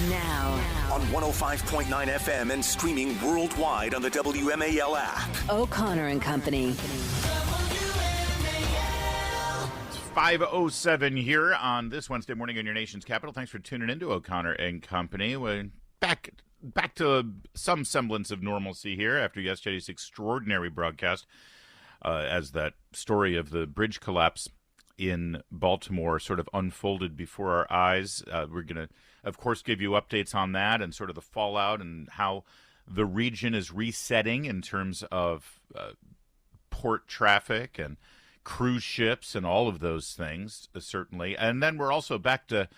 Now. On 105.9 FM and streaming worldwide on the WMAL app. O'Connor and Company. 5:07 here on this Wednesday morning in your nation's capital. Thanks for tuning into O'Connor and Company. We're back to some semblance of normalcy here after yesterday's extraordinary broadcast as that story of the bridge collapse in Baltimore sort of unfolded before our eyes. We're going to, of course, give you updates on that and sort of the fallout and how the region is resetting in terms of port traffic and cruise ships and all of those things, certainly. And then we're also back to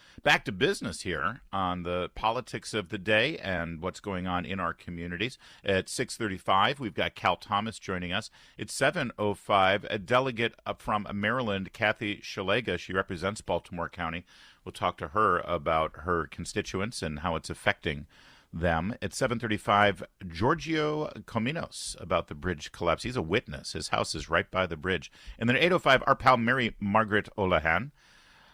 business here on the politics of the day and what's going on in our communities. At 6:35, we've got Cal Thomas joining us. It's 7:05. A delegate up from Maryland, Kathy Szeliga, she represents Baltimore County. We'll talk to her about her constituents and how it's affecting them. At 7:35, Giorgio Cominos about the bridge collapse. He's a witness. His house is right by the bridge. And then at 8:05, our pal Mary Margaret Olahan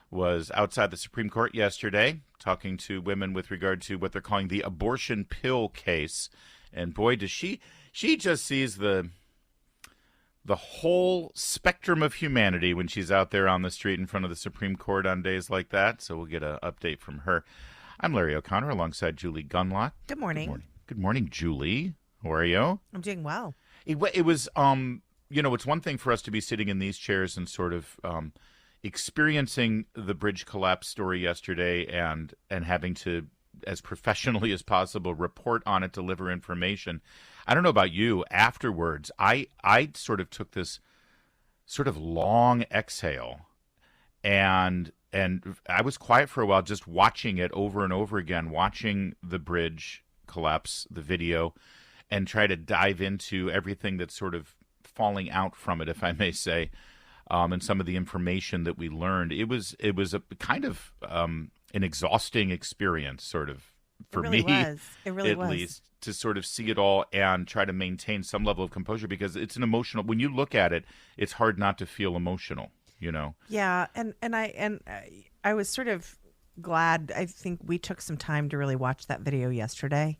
was outside the Supreme Court yesterday talking to women with regard to what they're calling the abortion pill case. And boy, does she just sees the whole spectrum of humanity when she's out there on the street in front of the Supreme Court on days like that. So we'll get an update from her. I'm Larry O'Connor alongside Julie Gunlock. Good morning. Good morning. Good morning, Julie. How are you? I'm doing well. It was, it's one thing for us to be sitting in these chairs and sort of experiencing the bridge collapse story yesterday and having to, as professionally as possible, report on it, deliver information. I don't know about you. Afterwards, I sort of took this sort of long exhale and I was quiet for a while, just watching it over and over again, watching the bridge collapse, the video, and try to dive into everything that's sort of falling out from it, if I may say, and some of the information that we learned. It was a kind of an exhausting experience, sort of, for me, It really was. At least, to sort of see it all and try to maintain some level of composure, because it's an emotional. When you look at it, it's hard not to feel emotional. Yeah, and I was sort of glad. I think we took some time to really watch that video yesterday,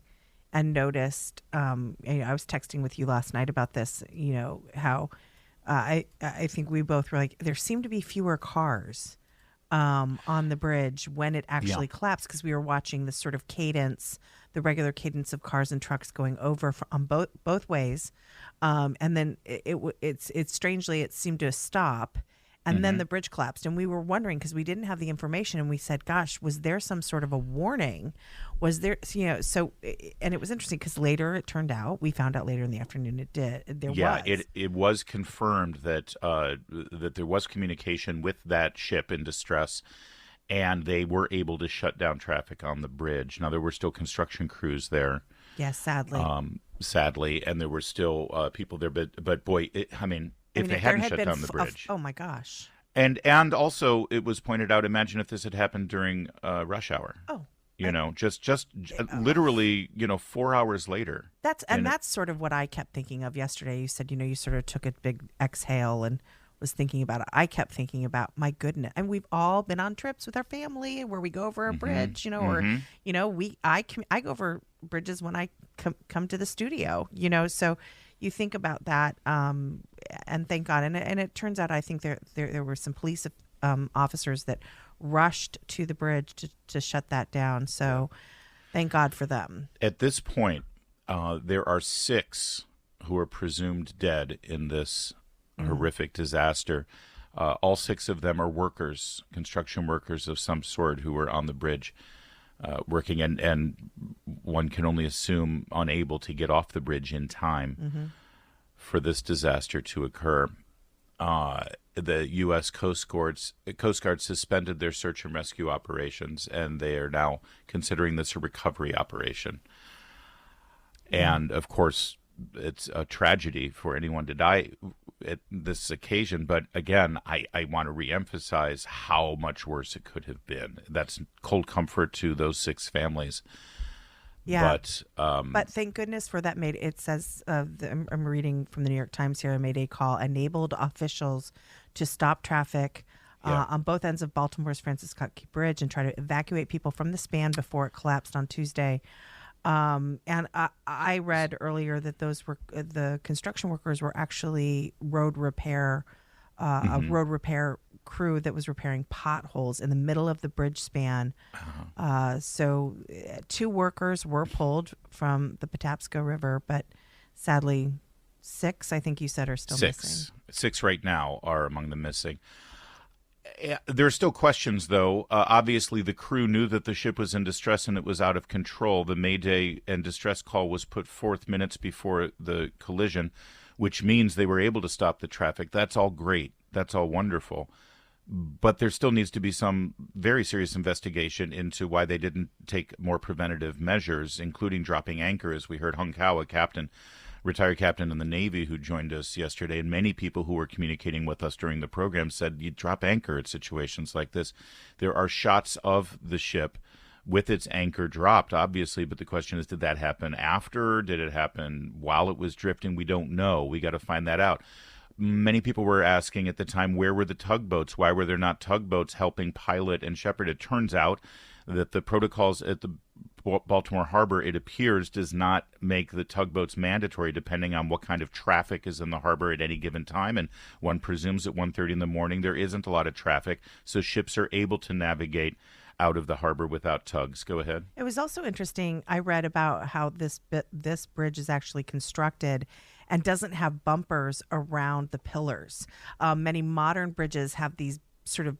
and noticed. I was texting with you last night about this. How I think we both were like, there seemed to be fewer cars on the bridge when it actually collapsed, because we were watching this sort of cadence, the regular cadence of cars and trucks going over on both ways, and then it strangely it seemed to stop. And then the bridge collapsed, and we were wondering, because we didn't have the information, and we said, gosh, was there some sort of a warning? Was there, and it was interesting, because we found out later in the afternoon there was. It was confirmed that there was communication with that ship in distress, and they were able to shut down traffic on the bridge. Now, there were still construction crews there. Yes, sadly. And there were still people there, but boy, if they hadn't shut down the bridge. Oh, my gosh. And also, it was pointed out, imagine if this had happened during rush hour. Oh. Literally, 4 hours later. That's sort of what I kept thinking of yesterday. You said, you sort of took a big exhale and was thinking about it. I kept thinking about, my goodness. And we've all been on trips with our family where we go over a bridge, or, I go over bridges when I come to the studio, so you think about that, and thank God. And it turns out, I think there were some police officers that rushed to the bridge to shut that down. So thank God for them. At this point, there are 6 who are presumed dead in this horrific disaster. All 6 of them are workers, construction workers of some sort, who were on the bridge working, and one can only assume unable to get off the bridge in time for this disaster to occur. The U.S. Coast Guard suspended their search and rescue operations, and they are now considering this a recovery operation. And, of course, it's a tragedy for anyone to die at this occasion. But, again, I want to reemphasize how much worse it could have been. That's cold comfort to those 6 families. Yeah, but thank goodness for that. It says, I'm reading from the New York Times here, a Mayday call enabled officials to stop traffic on both ends of Baltimore's Francis Scott Key Bridge and try to evacuate people from the span before it collapsed on Tuesday. And I read earlier that those were the construction workers were actually road repair, a road repair crew that was repairing potholes in the middle of the bridge span. So 2 workers were pulled from the Patapsco River, but sadly 6, I think you said, are still missing. 6 right now are among the missing. There are still questions, though. Obviously, the crew knew that the ship was in distress and it was out of control. The Mayday and distress call was put forth minutes before the collision, which means they were able to stop the traffic. That's all great. That's all wonderful. But there still needs to be some very serious investigation into why they didn't take more preventative measures, including dropping anchor, as we heard Hung Kao, a captain, retired captain in the Navy who joined us yesterday, and many people who were communicating with us during the program said you drop anchor at situations like this. There are shots of the ship with its anchor dropped, obviously, but the question is, did that happen after? Did it happen while it was drifting? We don't know. We got to find that out. Many people were asking at the time, where were the tugboats? Why were there not tugboats helping pilot and shepherd? It turns out that the protocols at the Baltimore Harbor, it appears, does not make the tugboats mandatory depending on what kind of traffic is in the harbor at any given time. And one presumes at 1:30 in the morning there isn't a lot of traffic, so ships are able to navigate out of the harbor without tugs. Go ahead. It was also interesting. I read about how this bridge is actually constructed and doesn't have bumpers around the pillars. Many modern bridges have these sort of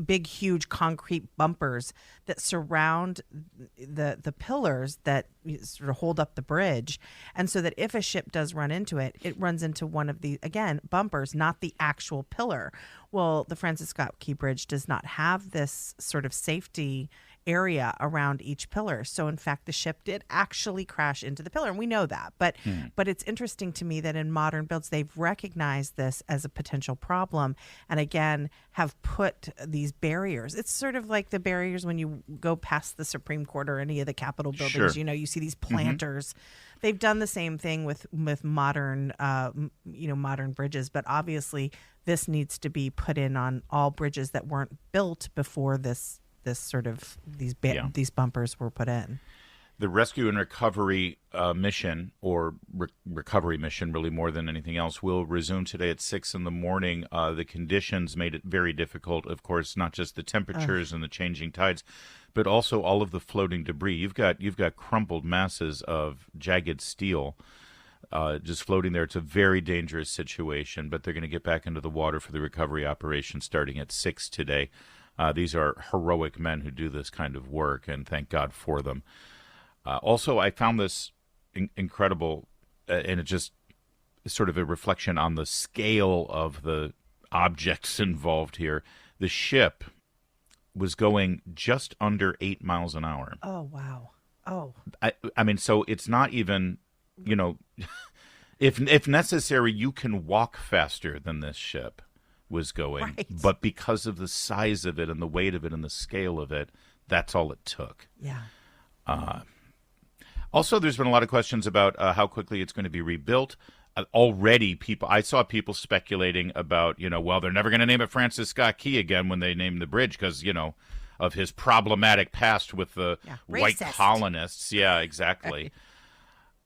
big, huge concrete bumpers that surround the pillars that sort of hold up the bridge. And so that if a ship does run into it, it runs into one of the, again, bumpers, not the actual pillar. Well, the Francis Scott Key Bridge does not have this sort of safety area around each pillar. So in fact, the ship did actually crash into the pillar, and we know that. But it's interesting to me that in modern builds, they've recognized this as a potential problem, and again have put these barriers. It's sort of like the barriers when you go past the Supreme Court or any of the Capitol buildings. Sure. You know, you see these planters. They've done the same thing with modern modern bridges, but obviously this needs to be put in on all bridges that weren't built before these bumpers were put in. The rescue and recovery mission, or recovery mission really more than anything else, will resume today at 6 in the morning. The conditions made it very difficult, of course, not just the temperatures and the changing tides, but also all of the floating debris. You've got crumpled masses of jagged steel just floating there. It's a very dangerous situation, but they're going to get back into the water for the recovery operation starting at 6 today. These are heroic men who do this kind of work, and thank God for them. Also, I found this incredible, and it just is sort of a reflection on the scale of the objects involved here. The ship was going just under 8 miles an hour. Oh, wow. Oh. I mean, so it's not even, if necessary, you can walk faster than this ship was going. Right. But because of the size of it and the weight of it and the scale of it, that's all it took. Yeah. Also, there's been a lot of questions about how quickly it's going to be rebuilt. Already, I saw people speculating about, well, they're never going to name it Francis Scott Key again when they name the bridge because, of his problematic past with the white colonists. Yeah, exactly.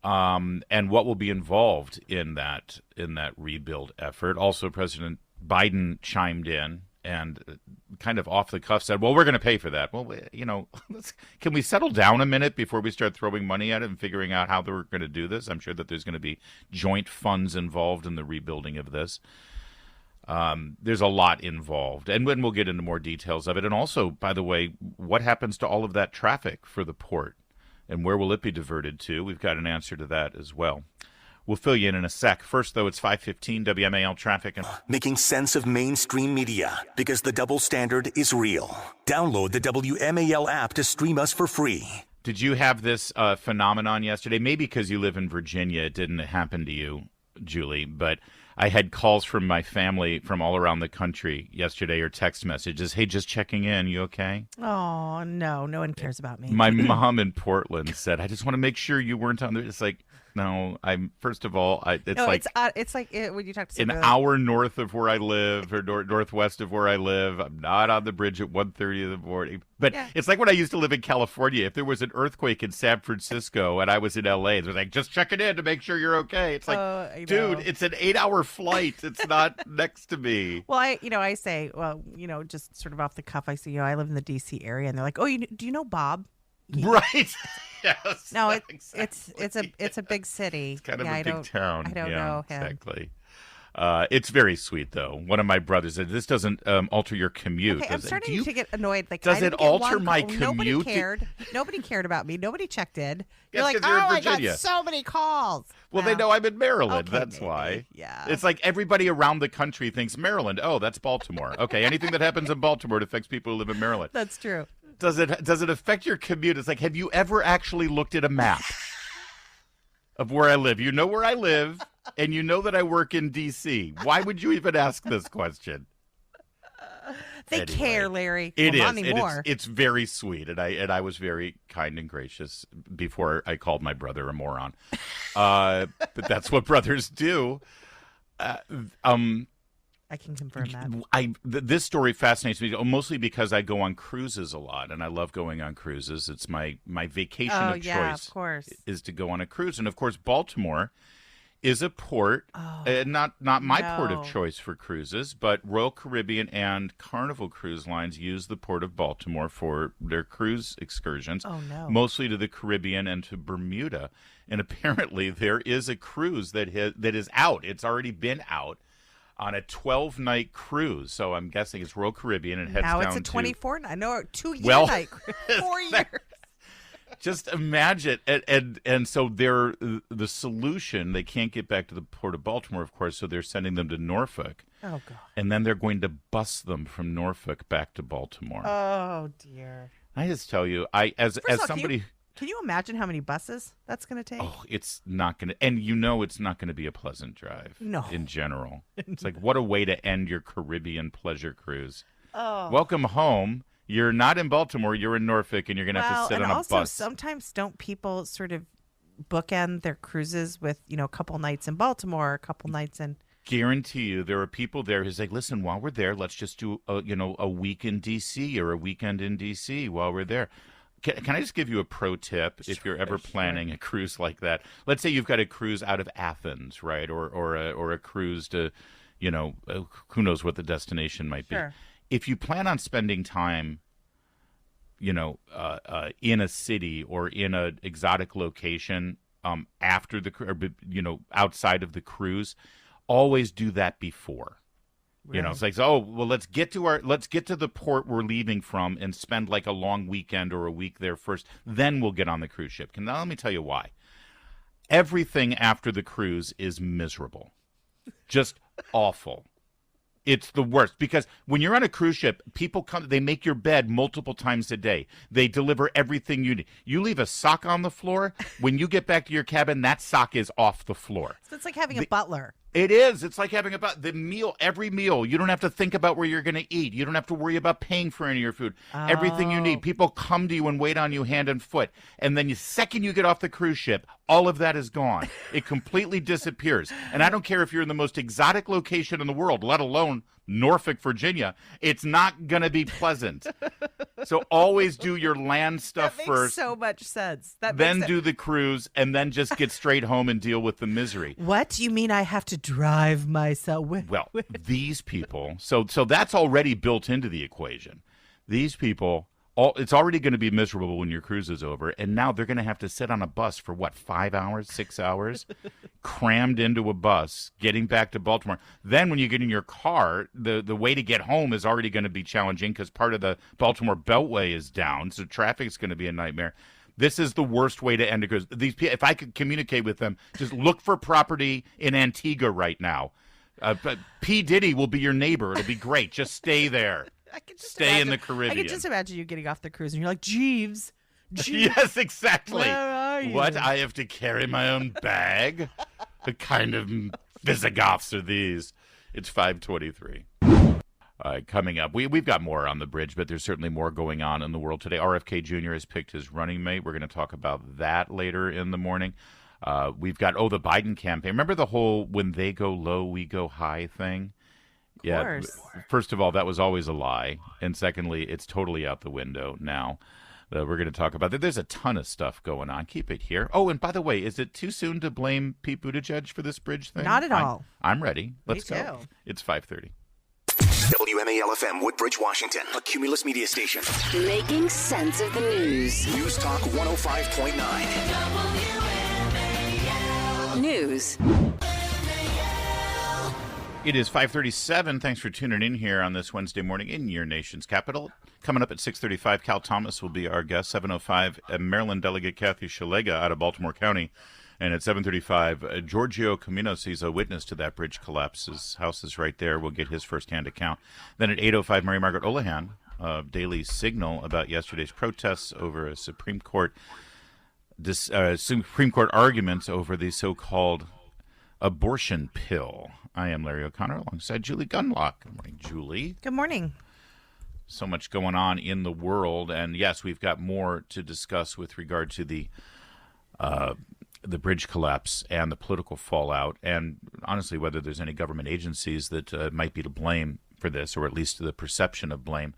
And what will be involved in that rebuild effort. Also, President Biden chimed in and kind of off the cuff said, well, we're going to pay for that. Well, can we settle down a minute before we start throwing money at it and figuring out how they're going to do this? I'm sure that there's going to be joint funds involved in the rebuilding of this. There's a lot involved, and we'll get into more details of it. And also, by the way, what happens to all of that traffic for the port, and where will it be diverted to? We've got an answer to that as well. We'll fill you in a sec. First, though, it's 5:15 WMAL traffic. Making sense of mainstream media, because the double standard is real. Download the WMAL app to stream us for free. Did you have this phenomenon yesterday? Maybe because you live in Virginia, it didn't happen to you, Julie, but I had calls from my family from all around the country yesterday, or text messages. Hey, just checking in. You okay? Oh, no one cares about me. My mom in Portland said, I just want to make sure you weren't on there. It's like, No, I'm first of all, it's No, like it's like when you talk to an somebody hour north of where I live or northwest of where I live. I'm not on the bridge at 1:30 in the morning. But it's like when I used to live in California. If there was an earthquake in San Francisco and I was in LA, it was like, just check it in to make sure you're okay. It's like, dude, it's an 8-hour flight. It's not next to me. Well, I say, well, just sort of off the cuff, I say, I live in the D.C. area, and they're like, oh, do you know Bob? Right. Yes. No, exactly. it's a big city. It's kind of a big town. I don't know him. Exactly. It's very sweet, though. One of my brothers said, "This doesn't alter your commute." Okay, I'm starting to get annoyed. Like, does it alter my commute? Nobody cared. Nobody cared about me. Nobody checked in. You're Yes, like, 'cause you're in I got Virginia. so many calls. Well, they know I'm in Maryland. Okay, That's maybe. why. Yeah. It's like everybody around the country thinks Maryland. Oh, that's Baltimore. Okay, anything that happens in Baltimore it affects people who live in Maryland. That's true. Does it affect your commute? It's like, have you ever actually looked at a map of where I live? You know where I live, and you know that I work in D.C. Why would you even ask this question? They care, Larry. It well, is. Not anymore. It's very sweet, and I was very kind and gracious before I called my brother a moron. But that's what brothers do. I can confirm that. This story fascinates me mostly because I go on cruises a lot, and I love going on cruises. It's my vacation of choice. Of course. Is to go on a cruise, and of course, Baltimore is a port, not my port of choice for cruises, but Royal Caribbean and Carnival Cruise Lines use the port of Baltimore for their cruise excursions, mostly to the Caribbean and to Bermuda. And apparently, there is a cruise that is out. It's already been out. On a 12-night cruise, so I'm guessing it's Royal Caribbean and heads down to... Now it's a 24-night, no, 2-year night cruise, 4 years. Just imagine, and so they're the solution. They can't get back to the port of Baltimore, of course, so they're sending them to Norfolk. Oh God! And then they're going to bus them from Norfolk back to Baltimore. Oh dear! I just tell you, as somebody. Can you imagine how many buses that's going to take? Oh, it's not going to, and it's not going to be a pleasant drive. No. In general. It's like, what a way to end your Caribbean pleasure cruise. Oh. Welcome home. You're not in Baltimore, you're in Norfolk, and you're going to have to sit on a bus. And also, sometimes don't people sort of bookend their cruises with, a couple nights in Baltimore, a couple nights in... Guarantee you there are people there who's like, listen, while we're there, let's just do, a week in D.C. or a weekend in D.C. while we're there. Can I just give you a pro tip if you're ever planning a cruise like that? Let's say you've got a cruise out of Athens, right, or a cruise to, who knows what the destination might be. Sure. If you plan on spending time, in a city or in an exotic location after outside of the cruise, always do that before. Right. It's like, let's get to the port we're leaving from and spend like a long weekend or a week there first. Then we'll get on the cruise ship. Now, let me tell you why. Everything after the cruise is miserable, just awful. It's the worst because when you're on a cruise ship, people come, they make your bed multiple times a day. They deliver everything you need. You leave a sock on the floor. When you get back to your cabin, that sock is off the floor. So it's like having a butler. It is. It's like having every meal. You don't have to think about where you're going to eat. You don't have to worry about paying for any of your food. Everything you need. People come to you and wait on you hand and foot. And then the second you get off the cruise ship, all of that is gone. It completely disappears. And I don't care if you're in the most exotic location in the world, let alone Norfolk, Virginia. It's not going to be pleasant. So always do your land stuff that first. Makes so much sense. Then do the cruise and then just get straight home and deal with the misery. What do you mean I have to drive myself? Well, these people, so that's already built into the equation. These people, it's already going to be miserable when your cruise is over, and now they're going to have to sit on a bus for, 5 hours, 6 hours, crammed into a bus, getting back to Baltimore. Then when you get in your car, the way to get home is already going to be challenging because part of the Baltimore Beltway is down, so traffic's going to be a nightmare. This is the worst way to end a cruise. These people, if I could communicate with them, just look for property in Antigua right now. But P. Diddy will be your neighbor. It'll be great. Just stay there. Stay in the Caribbean. I can just imagine you getting off the cruise and you're like, Jeeves. Yes, exactly. Where are you? What? I have to carry my own bag? What kind of Visigoths are these? It's 5:23. Coming up, we've got more on the bridge, but there's certainly more going on in the world today. RFK Jr. has picked his running mate. We're going to talk about that later in the morning. We've got, the Biden campaign. Remember the whole when they go low, we go high thing? Of course. First of all, that was always a lie. And secondly, it's totally out the window now. We're going to talk about that. There's a ton of stuff going on. Keep it here. Oh, and by the way, is it too soon to blame Pete Buttigieg for this bridge thing? Not at all. I'm ready. Let's Me go. too. It's 5:30. WMAL-FM Woodbridge, Washington, a Cumulus media station. Making sense of the news. News Talk 105.9. News. It is 5:37. Thanks for tuning in here on this Wednesday morning in your nation's capital. Coming up at 6:35, Cal Thomas will be our guest. 7:05, Maryland Delegate Kathy Shalega out of Baltimore County. And at 7:35, Giorgio Caminos, he's a witness to that bridge collapse. His house is right there. We'll get his firsthand account. Then at 8:05, Mary Margaret Olahan of Daily Signal about yesterday's protests over a Supreme Court arguments over the so-called abortion pill. I am Larry O'Connor alongside Julie Gunlock. Good morning, Julie. Good morning. So much going on in the world. And yes, we've got more to discuss with regard to the bridge collapse and the political fallout, and honestly, whether there's any government agencies that might be to blame for this, or at least the perception of blame.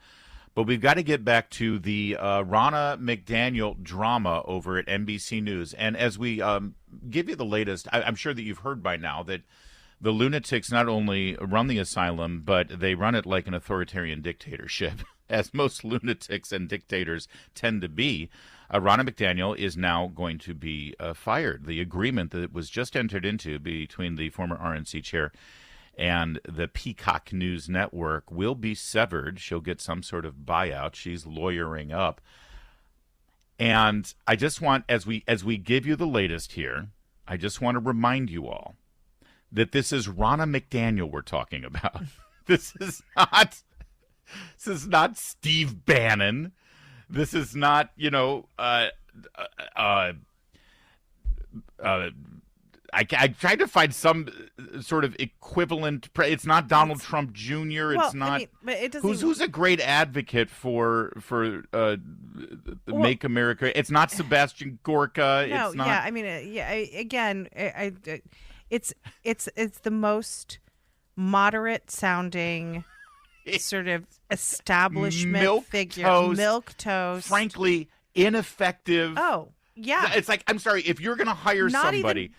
But we've got to get back to the Ronna McDaniel drama over at NBC News. And as we give you the latest, I'm sure that you've heard by now that the lunatics not only run the asylum, but they run it like an authoritarian dictatorship, as most lunatics and dictators tend to be. Ronna McDaniel is now going to be fired. The agreement that was just entered into between the former RNC chair and the Peacock News Network will be severed. She'll get some sort of buyout. She's lawyering up. And I just want, as we give you the latest here, I just want to remind you all that this is Ronna McDaniel we're talking about. This is not Steve Bannon. This is not, I tried to find some sort of equivalent. It's not Donald Trump Jr. It's not. But it doesn't. Who's a great advocate for Make America? It's not Sebastian Gorka. No, it's not. yeah. I mean, again, it's the most moderate sounding sort of establishment figure, milquetoast, frankly ineffective. Oh, yeah. It's like, I'm sorry, if you're going to hire somebody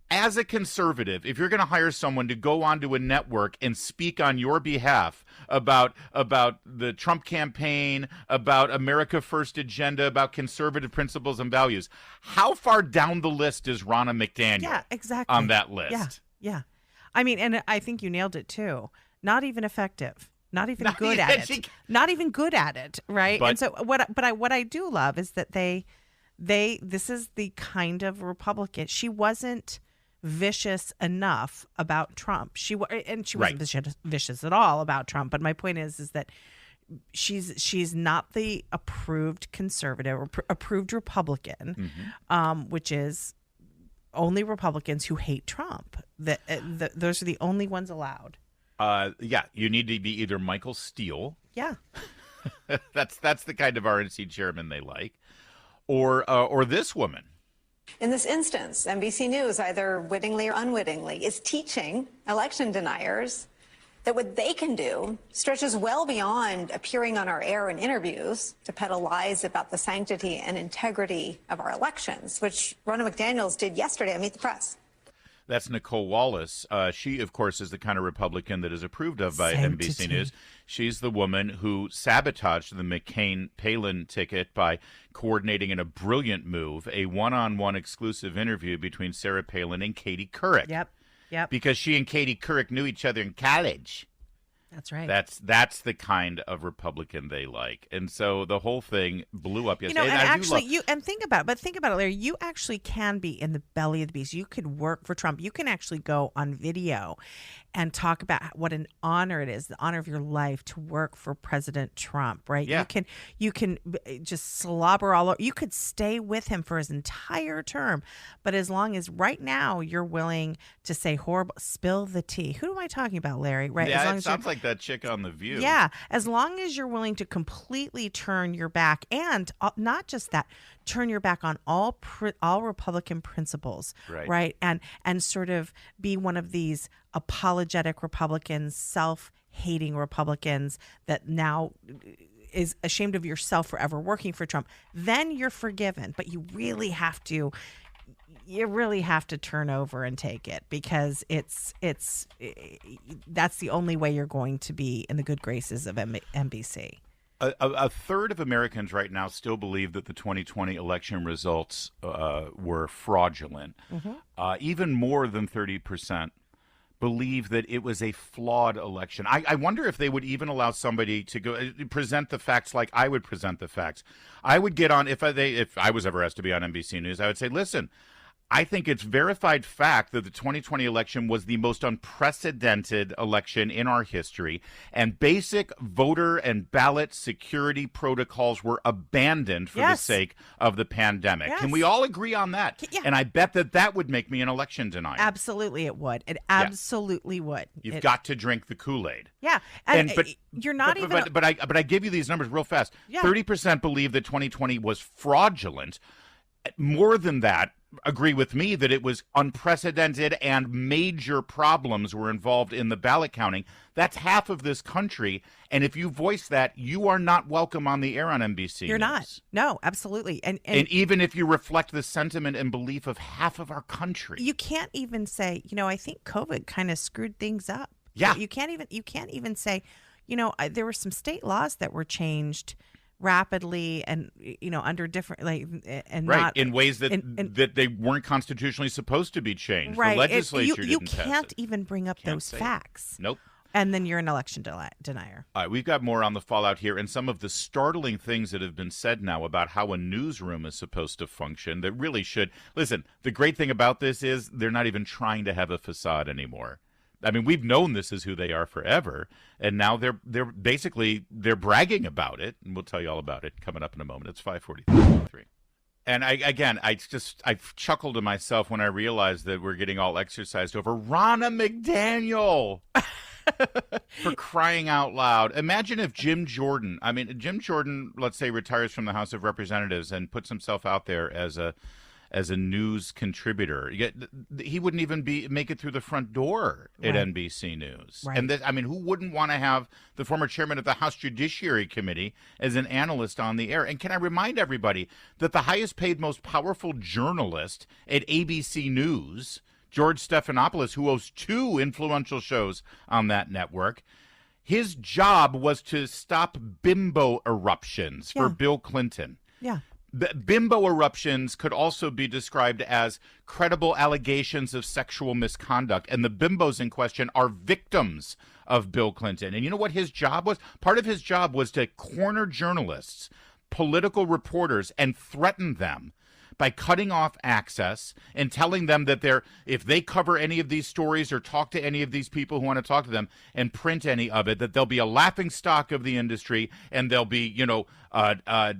as a conservative, if you're going to hire someone to go onto a network and speak on your behalf about the Trump campaign, about America First agenda, about conservative principles and values, how far down the list is Ronna McDaniel? Yeah, exactly. On that list. Yeah. I mean, and I think you nailed it too. Not even effective. Not even good at it. Not even good at it, right? And so what I do love is that this is the kind of Republican. She wasn't vicious enough about Trump. She wasn't vicious at all about Trump. But my point is that she's not the approved conservative or approved Republican, which is only Republicans who hate Trump. Those are the only ones allowed. You need to be either Michael Steele. Yeah. That's the kind of RNC chairman they like, or this woman. In this instance, NBC News, either wittingly or unwittingly, is teaching election deniers that what they can do stretches well beyond appearing on our air in interviews to peddle lies about the sanctity and integrity of our elections, which Ronna McDaniel did yesterday on Meet the Press. That's Nicole Wallace. She, of course, is the kind of Republican that is approved of by NBC News. She's the woman who sabotaged the McCain-Palin ticket by coordinating in a brilliant move a one-on-one exclusive interview between Sarah Palin and Katie Couric. Yep. Because she and Katie Couric knew each other in college. That's right. That's the kind of Republican they like, and so the whole thing blew up yesterday. Think about it, Larry. You actually can be in the belly of the beast. You could work for Trump. You can actually go on video and talk about what an honor it is, the honor of your life to work for President Trump, right? Yeah. You can just slobber all over. You could stay with him for his entire term, but as long as right now you're willing to say horrible, spill the tea. Who am I talking about, Larry? Right? Yeah, as long it as sounds like that chick on The View. Yeah, as long as you're willing to completely turn your back, and not just that, turn your back on all Republican principles, right? And sort of be one of these apologetic Republicans, self-hating Republicans that now is ashamed of yourself for ever working for Trump, then you're forgiven. But you really have to turn over and take it, because that's the only way you're going to be in the good graces of NBC. A third of Americans right now still believe that the 2020 election results were fraudulent. Even more than 30% believe that it was a flawed election. I wonder if they would even allow somebody to go present the facts like I would present the facts. I would get on, if I was ever asked to be on NBC News, I would say, listen, I think it's verified fact that the 2020 election was the most unprecedented election in our history, and basic voter and ballot security protocols were abandoned for the sake of the pandemic. Yes. Can we all agree on that? Yeah. And I bet that would make me an election denier. Absolutely, it would. It absolutely would. You've got to drink the Kool-Aid. Yeah, But you're not even. But I give you these numbers real fast. Yeah. 30% believe that 2020 was fraudulent. More than that agree with me that it was unprecedented and major problems were involved in the ballot counting. That's half of this country. And if you voice that, you are not welcome on the air on NBC. You're News. not. No, absolutely. And even if you reflect the sentiment and belief of half of our country. You can't even say, I think COVID kind of screwed things up. Yeah. You can't even say, there were some state laws that were changed rapidly and under different in ways that they weren't constitutionally supposed to be changed. Right. The legislature you didn't can't pass it. even bring up those facts. Nope. And then you're an election denier. All right, we've got more on the fallout here and some of the startling things that have been said now about how a newsroom is supposed to function that really should. Listen, the great thing about this is they're not even trying to have a facade anymore. I mean, we've known this is who they are forever, and now they're bragging about it, and we'll tell you all about it coming up in a moment. It's 5:43. And I chuckled to myself when I realized that we're getting all exercised over Ronna McDaniel. For crying out loud. Imagine if Jim Jordan, let's say, retires from the House of Representatives and puts himself out there as a news contributor. He wouldn't even make it through the front door at NBC News. Right. And who wouldn't want to have the former chairman of the House Judiciary Committee as an analyst on the air? And can I remind everybody that the highest paid, most powerful journalist at ABC News, George Stephanopoulos, who hosts 2 influential shows on that network, his job was to stop bimbo eruptions for Bill Clinton. Yeah. Bimbo eruptions could also be described as credible allegations of sexual misconduct, and the bimbos in question are victims of Bill Clinton. And you know what his job was? Part of his job was to corner journalists, political reporters, and threaten them by cutting off access and telling them that if they cover any of these stories or talk to any of these people who want to talk to them and print any of it, that they'll be a laughing stock of the industry and they'll be,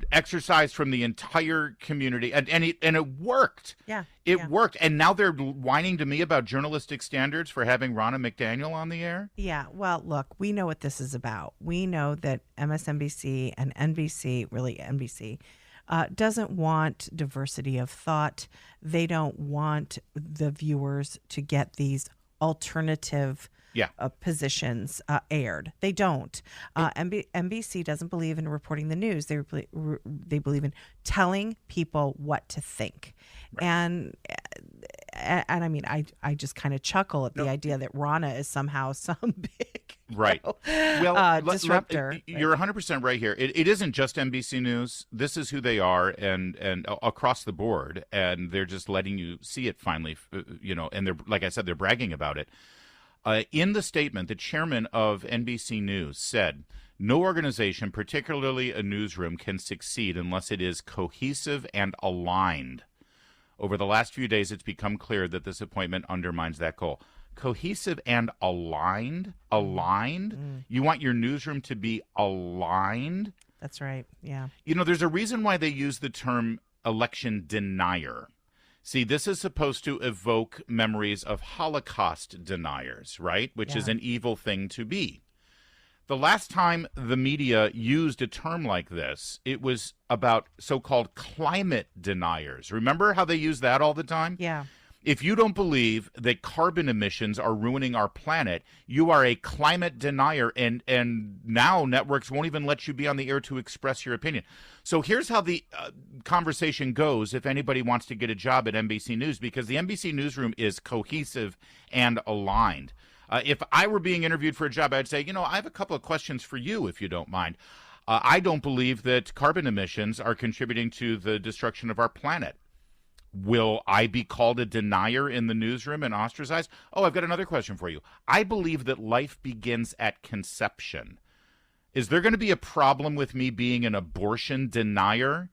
exercised from the entire community. And it worked. Yeah. It worked. And now they're whining to me about journalistic standards for having Ronna McDaniel on the air. Yeah. Well, look, we know what this is about. We know that MSNBC and NBC, really NBC, doesn't want diversity of thought. They don't want the viewers to get these alternative positions aired. They don't. NBC doesn't believe in reporting the news. They believe in telling people what to think. Right. And I just kind of chuckle at the idea that Ronna is somehow some big disruptor. You're 100% right here. It isn't just NBC News. This is who they are, and across the board, and they're just letting you see it finally. And they're, like I said, they're bragging about it. In the statement, the chairman of NBC News said, "No organization, particularly a newsroom, can succeed unless it is cohesive and aligned. Over the last few days, it's become clear that this appointment undermines that goal." Cohesive and aligned? You want your newsroom to be aligned? That's right, yeah. There's a reason why they use the term election denier. See, this is supposed to evoke memories of Holocaust deniers, right? Which is an evil thing to be. The last time the media used a term like this, it was about so-called climate deniers. Remember how they use that all the time? Yeah. If you don't believe that carbon emissions are ruining our planet, you are a climate denier, and now networks won't even let you be on the air to express your opinion. So here's how the conversation goes if anybody wants to get a job at NBC News, because the NBC newsroom is cohesive and aligned. If I were being interviewed for a job, I'd say, I have a couple of questions for you, if you don't mind. I don't believe that carbon emissions are contributing to the destruction of our planet. Will I be called a denier in the newsroom and ostracized? Oh, I've got another question for you. I believe that life begins at conception. Is there going to be a problem with me being an abortion denier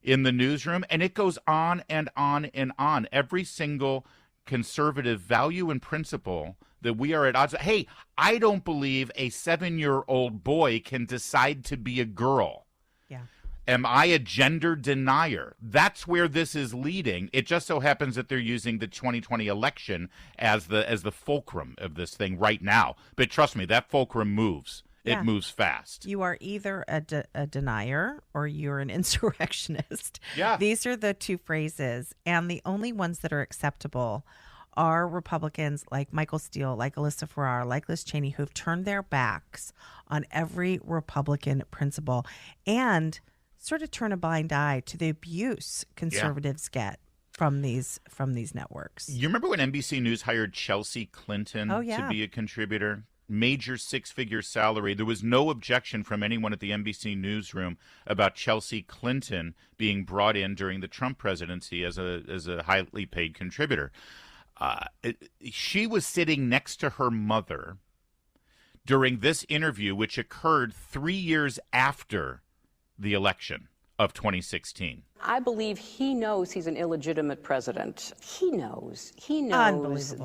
in the newsroom? And it goes on and on and on. Every single conservative value and principle that we are at odds with. Hey, I don't believe a 7-year-old boy can decide to be a girl. Yeah. Am I a gender denier? That's where this is leading. It just so happens that they're using the 2020 election as the fulcrum of this thing right now. But trust me, that fulcrum moves. Yeah. It moves fast. You are either a denier or you're an insurrectionist. Yeah. These are the two phrases. And the only ones that are acceptable are Republicans like Michael Steele, like Alyssa Farrar, like Liz Cheney, who've turned their backs on every Republican principle and sort of turn a blind eye to the abuse conservatives get from these networks. You remember when NBC News hired Chelsea Clinton to be a contributor? Major 6-figure salary. There was no objection from anyone at the NBC newsroom about Chelsea Clinton being brought in during the Trump presidency as a highly paid contributor. She was sitting next to her mother during this interview, which occurred 3 years after the election of 2016. I believe he knows he's an illegitimate president. He knows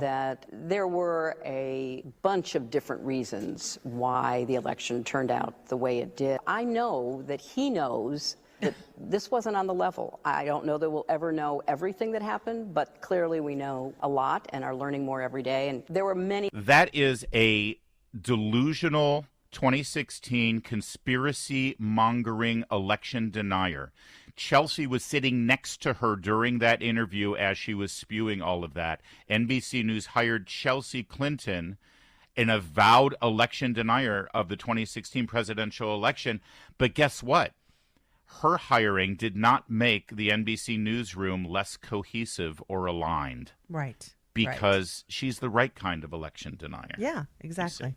that there were a bunch of different reasons why the election turned out the way it did. I know that he knows that this wasn't on the level. I don't know that we'll ever know everything that happened, but clearly we know a lot and are learning more every day. And there were many. That is a delusional 2016 conspiracy mongering election denier. Chelsea was sitting next to her during that interview as she was spewing all of that. NBC News hired Chelsea Clinton, an avowed election denier of the 2016 presidential election. But guess what? Her hiring did not make the NBC newsroom less cohesive or aligned. Right. Because she's the right kind of election denier. Yeah, exactly.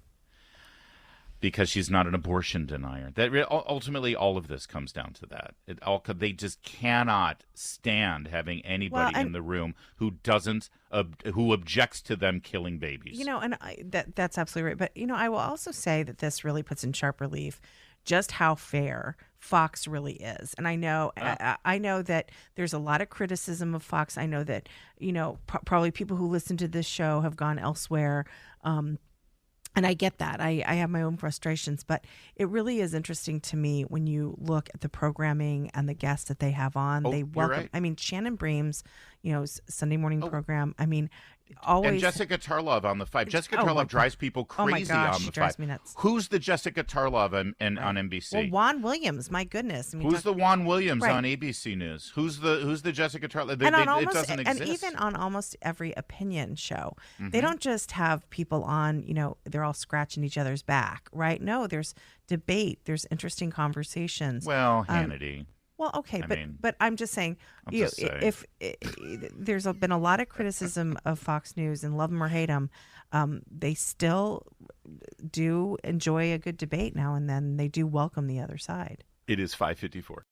Because she's not an abortion denier. That ultimately, all of this comes down to that. They just cannot stand having anybody in the room who objects to them killing babies. And that's absolutely right. But I will also say that this really puts in sharp relief just how fair Fox really is. And I know that there's a lot of criticism of Fox. I know that probably people who listen to this show have gone elsewhere. And I get that. I have my own frustrations, but it really is interesting to me when you look at the programming and the guests that they have on. They welcome. Right. I mean, Shannon Bream's, Sunday morning program. I mean, always. And Jessica Tarlov on the 5. Jessica Tarlov drives people crazy on the 5. She drives me nuts. Who's the Jessica Tarlov on NBC? Well, Juan Williams. My goodness. I mean, who's the Juan Williams on ABC News? Who's the Jessica Tarlov? It doesn't exist. And even on almost every opinion show, they don't just have people on. They're all scratching each other's back, right? No, there's debate. There's interesting conversations. Well, Hannity. Well, okay, but I'm just saying, if there's been a lot of criticism of Fox News, and love them or hate them, they still do enjoy a good debate now and then. They do welcome the other side. It is 5:54.